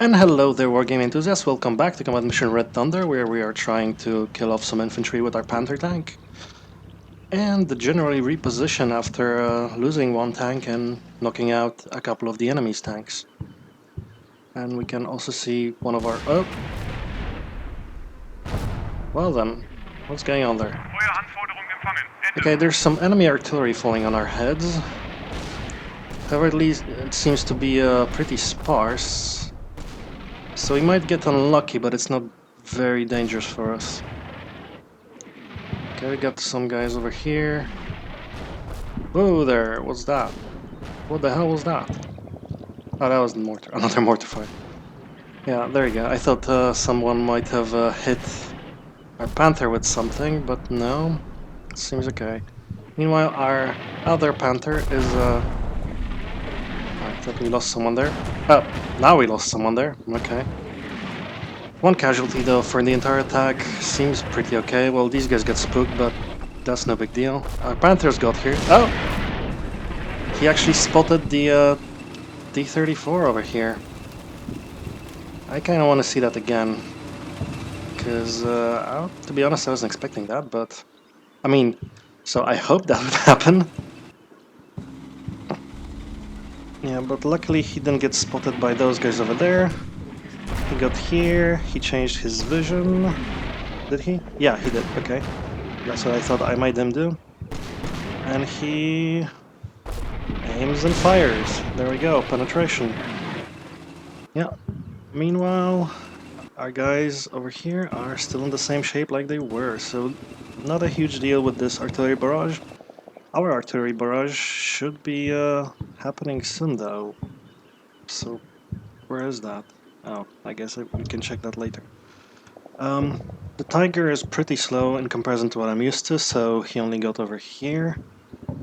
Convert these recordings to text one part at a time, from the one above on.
And hello there, wargame enthusiasts. Welcome back to Combat Mission Red Thunder, where we are trying to kill off some infantry with our Panther tank. And generally reposition after losing one tank and knocking out a couple of the enemy's tanks. And we can also see one of our... Oh! Well then, what's going on there? Okay, there's some enemy artillery falling on our heads. However, at least it seems to be pretty sparse. So we might get unlucky, but it's not very dangerous for us. Okay, we got some guys over here. Whoa there, what's that? What the hell was that? Oh, that was the mortar. Another mortar fire. Yeah, there you go. I thought someone might have hit our Panther with something, but no. It seems okay. Meanwhile, our other Panther is... I thought we lost someone there. Oh, now we lost someone there. Okay. One casualty though for the entire attack. Seems pretty okay. Well, these guys get spooked, but that's no big deal. Our Panthers got here. Oh! He actually spotted the T-34 over here. I kind of want to see that again. Because, to be honest, I wasn't expecting that, but... I mean, so I hope that would happen. Yeah, but luckily he didn't get spotted by those guys over there. He got here, he changed his vision. Did he? Yeah, he did, okay. That's what I thought I made him do. And he aims and fires. There we go, penetration. Yeah. Meanwhile, our guys over here are still in the same shape like they were, so not a huge deal with this artillery barrage. Our artillery barrage should be happening soon though. So, where is that? Oh, I guess we can check that later. The Tiger is pretty slow in comparison to what I'm used to, so he only got over here.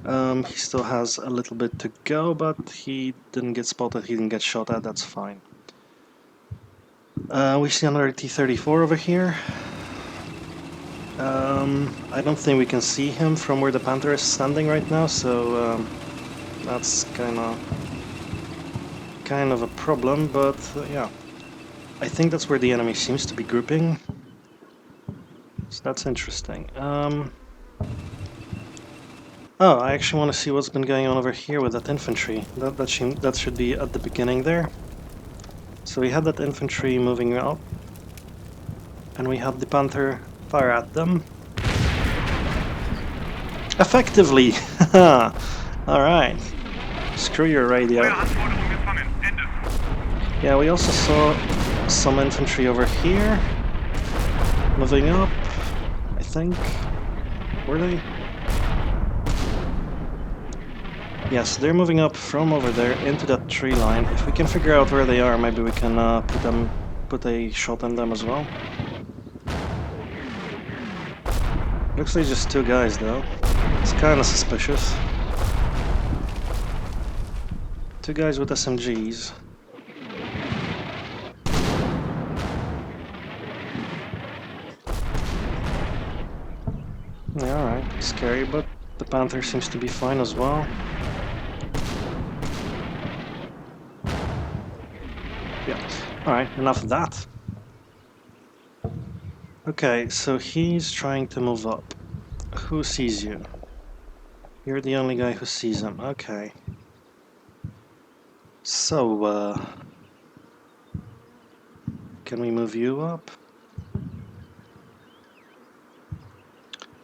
He still has a little bit to go, but he didn't get spotted, he didn't get shot at, that's fine. We see another T-34 over here. I don't think we can see him from where the Panther is standing right now, so that's kind of a problem, but yeah. I think that's where the enemy seems to be grouping. So that's interesting. Oh, I actually want to see what's been going on over here with that infantry. That should be at the beginning there. So we had that infantry moving up, and we had the Panther fire at them. Effectively! Alright. Screw your radio. Yeah, we also saw some infantry over here. Moving up, I think. Were they? Yes, they're moving up from over there into that tree line. If we can figure out where they are, maybe we can put a shot on them as well. Looks like just two guys though. It's kind of suspicious. Two guys with SMGs. Yeah, alright, scary, but the Panther seems to be fine as well. Yeah, alright, enough of that. Okay, so he's trying to move up. Who sees you? You're the only guy who sees him, okay. So, can we move you up?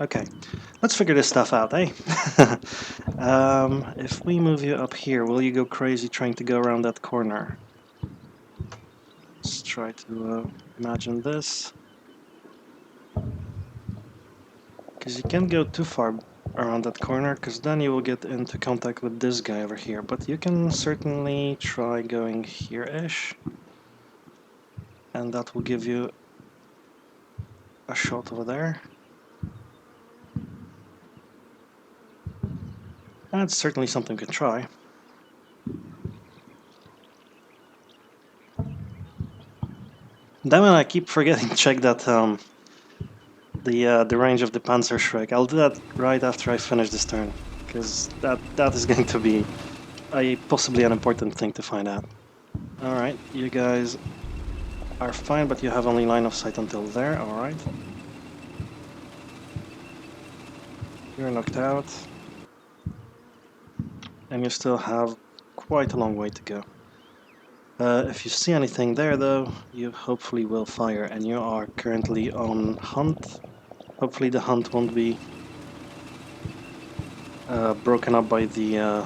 Okay, let's figure this stuff out, eh? If we move you up here, will you go crazy trying to go around that corner? Let's try to imagine this. Because you can't go too far around that corner, because then you will get into contact with this guy over here. But you can certainly try going here-ish. And that will give you a shot over there. That's certainly something we can try. Then I keep forgetting to check that the range of the Panzerschrecks. I'll do that right after I finish this turn, because that is going to be possibly an important thing to find out. Alright, you guys are fine, but you have only line of sight until there, alright. You're knocked out. And you still have quite a long way to go. If you see anything there though, you hopefully will fire, and you are currently on hunt. Hopefully the hunt won't be broken up by the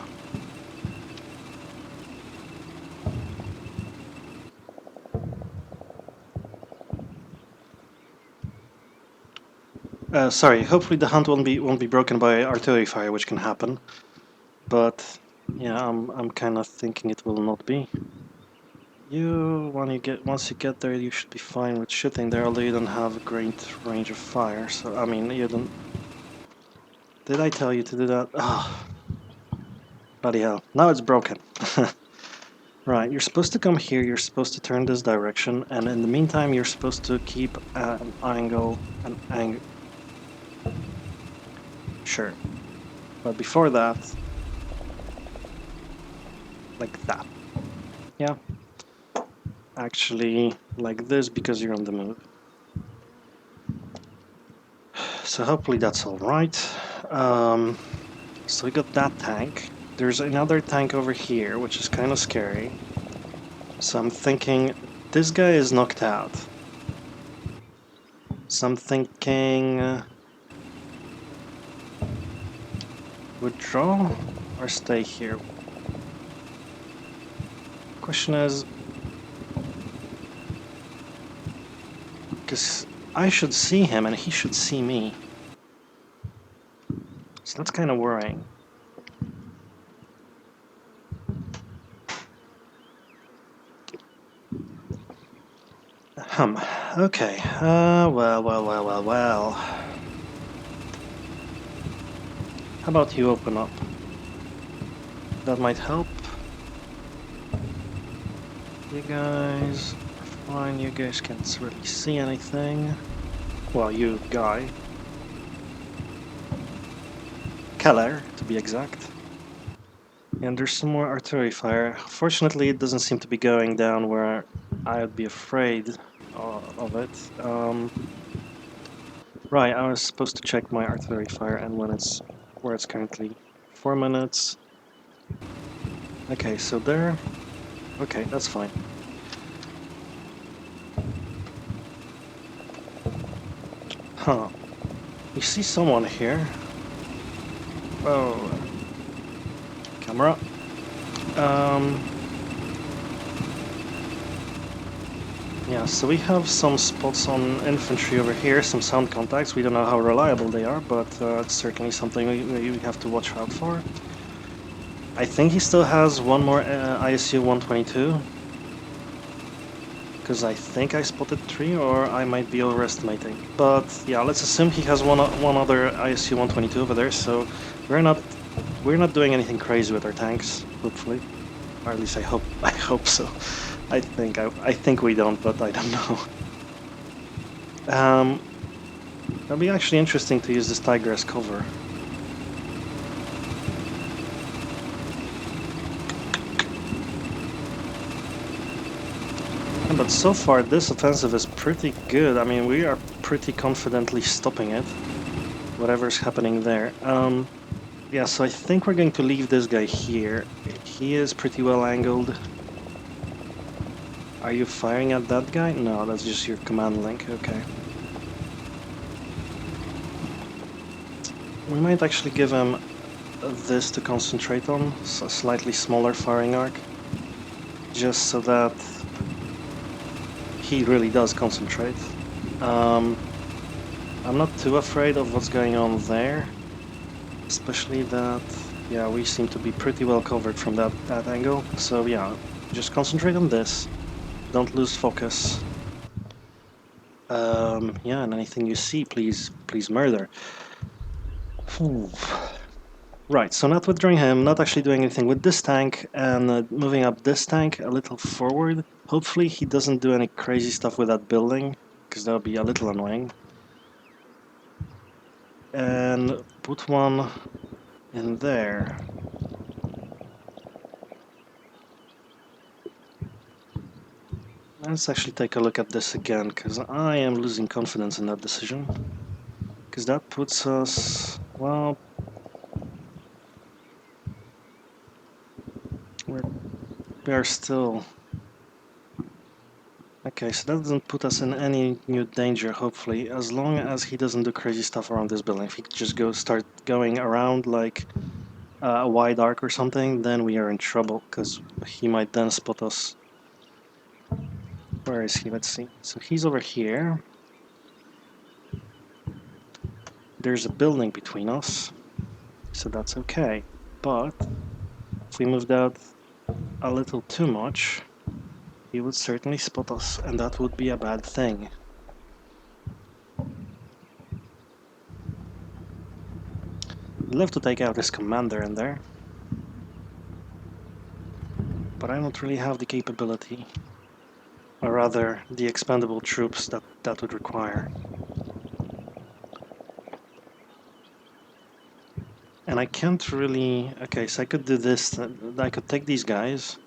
sorry, hopefully the hunt won't be broken by artillery fire, which can happen. But yeah, I'm kind of thinking it will not be. Once you get there, you should be fine with shooting there, although you don't have a great range of fire. So I mean, you don't. Did I tell you to do that? Oh, bloody hell! Now it's broken. Right, you're supposed to come here. You're supposed to turn this direction, and in the meantime, you're supposed to keep an angle. Sure, but before that, like that. Yeah. Actually, like this because you're on the move. So hopefully that's all right. So we got that tank. There's another tank over here, which is kind of scary. So I'm thinking this guy is knocked out. So I'm thinking withdraw or stay here. Question is, because I should see him and he should see me. So that's kind of worrying. Okay. Well. How about you open up? That might help. You guys are fine. You guys can't really see anything. Well, you guy. Keller, to be exact. And there's some more artillery fire. Fortunately, it doesn't seem to be going down where I would be afraid of it. Right, I was supposed to check my artillery fire and where it's currently. 4 minutes. Okay, so there. Okay, that's fine. Huh. You see someone here? Oh. Camera. Yeah, so we have some spots on infantry over here, some sound contacts. We don't know how reliable they are, but it's certainly something we have to watch out for. I think he still has one more ISU 122. Because I think I spotted 3, or I might be overestimating. But yeah, let's assume he has one other ISU 122 over there, so we're not doing anything crazy with our tanks, hopefully. Or at least I hope so. I think we don't, but I don't know. That'll be actually interesting to use this Tiger as cover. But so far this offensive is pretty good. I mean, we are pretty confidently stopping it, whatever's happening there. Yeah, so I think we're going to leave this guy here. He is pretty well angled. Are you firing at that guy? No, that's just your command link, okay. We might actually give him this to concentrate on, so a slightly smaller firing arc, just so that he really does concentrate. I'm not too afraid of what's going on there, especially that, yeah, we seem to be pretty well covered from that angle, so yeah, just concentrate on this. Don't lose focus. Yeah, and anything you see, please murder. Right, so not withdrawing him, not actually doing anything with this tank, and moving up this tank a little forward. Hopefully he doesn't do any crazy stuff with that building, because that would be a little annoying. And put one in there. Let's actually take a look at this again, because I am losing confidence in that decision. Because that puts us, well, we are still... Okay, so that doesn't put us in any new danger, hopefully, as long as he doesn't do crazy stuff around this building. If he just start going around like a wide arc or something, then we are in trouble, because he might then spot us. Where is he? Let's see. So he's over here. There's a building between us, so that's okay. But if we moved out a little too much, he would certainly spot us, and that would be a bad thing. I'd love to take out his commander in there, but I don't really have the capability, or rather, the expendable troops that would require. And I can't really... Okay, so I could do this. I could take these guys.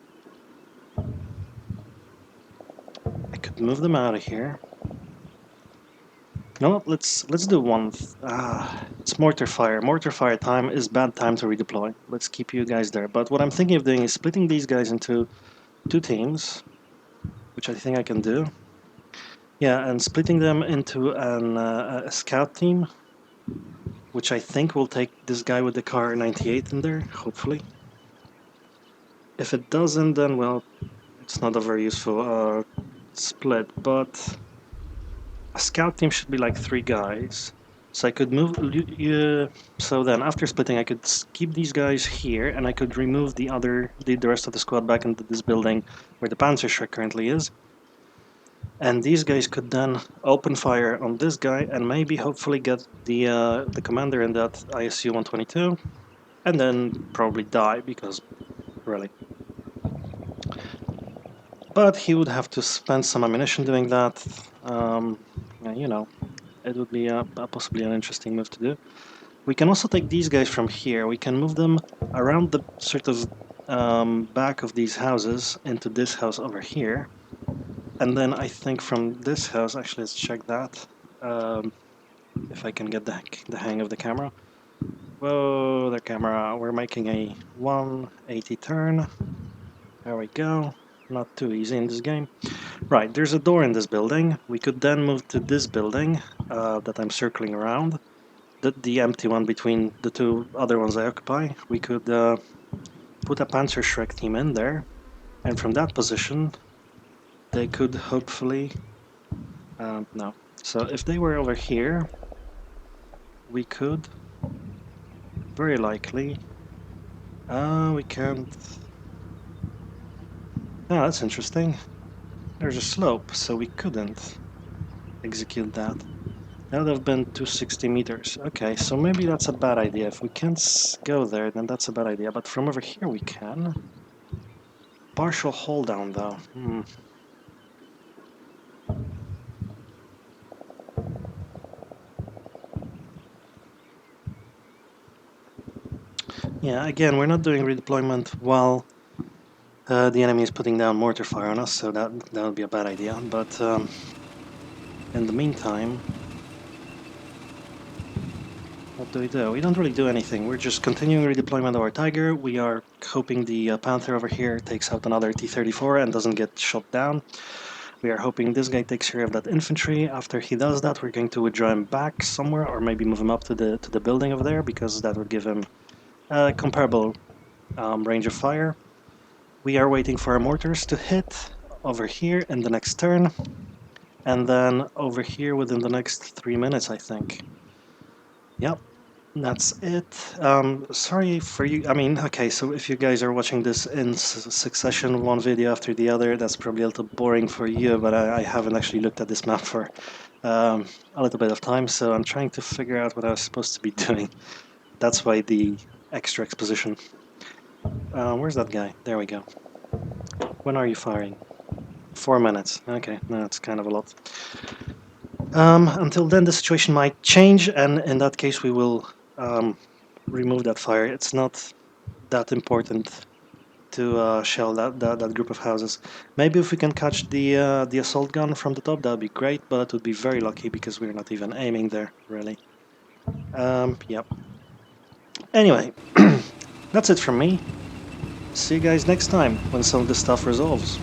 I could move them out of here. You know what? Let's do one. It's mortar fire. Mortar fire time is bad time to redeploy. Let's keep you guys there. But what I'm thinking of doing is splitting these guys into 2 teams, which I think I can do. Yeah, and splitting them into a scout team, which I think will take this guy with the car 98 in there, hopefully. If it doesn't, then, well, it's not a very useful split, but a scout team should be like 3 guys. So I could move... so then, after splitting, I could keep these guys here, and I could remove the rest of the squad back into this building where the Panzerschrecks currently is. And these guys could then open fire on this guy and maybe hopefully get the commander in that ISU 122, and then probably die because really. But he would have to spend some ammunition doing that. You know, it would be possibly an interesting move to do. We can also take these guys from here. We can move them around the sort of back of these houses into this house over here. And then I think from this house, actually, let's check that. If I can get the hang of the camera. Whoa, the camera. We're making a 180 turn. There we go. Not too easy in this game. Right, there's a door in this building. We could then move to this building that I'm circling around. The empty one between the 2 other ones I occupy. We could put a Panzerschrecks team in there. And from that position, they could hopefully... no. So if they were over here, we could very likely... we can't... Oh, that's interesting. There's a slope, so we couldn't execute that. That would have been 260 meters. Okay, so maybe that's a bad idea. If we can't go there, then that's a bad idea. But from over here we can. Partial hold down, though. Yeah, again, we're not doing redeployment while the enemy is putting down mortar fire on us, so that would be a bad idea. But in the meantime, what do we do? We don't really do anything. We're just continuing redeployment of our Tiger. We are hoping the Panther over here takes out another T-34 and doesn't get shot down. We are hoping this guy takes care of that infantry. After he does that, we're going to withdraw him back somewhere, or maybe move him up to the building over there, because that would give him a comparable range of fire. We are waiting for our mortars to hit over here in the next turn, and then over here within the next 3 minutes, I think. Yep, that's it. Sorry for you. I mean, okay, so if you guys are watching this in succession, one video after the other, that's probably a little boring for you, but I haven't actually looked at this map for a little bit of time, so I'm trying to figure out what I was supposed to be doing. That's why the extra exposition. Where's that guy? There we go. When are you firing? 4 minutes. Okay, that's kind of a lot. Until then, the situation might change, and in that case, we will remove that fire. It's not that important to shell that group of houses. Maybe if we can catch the assault gun from the top, that would be great, but it would be very lucky because we're not even aiming there, really. Yep. Anyway, that's it from me. See you guys next time when some of this stuff resolves.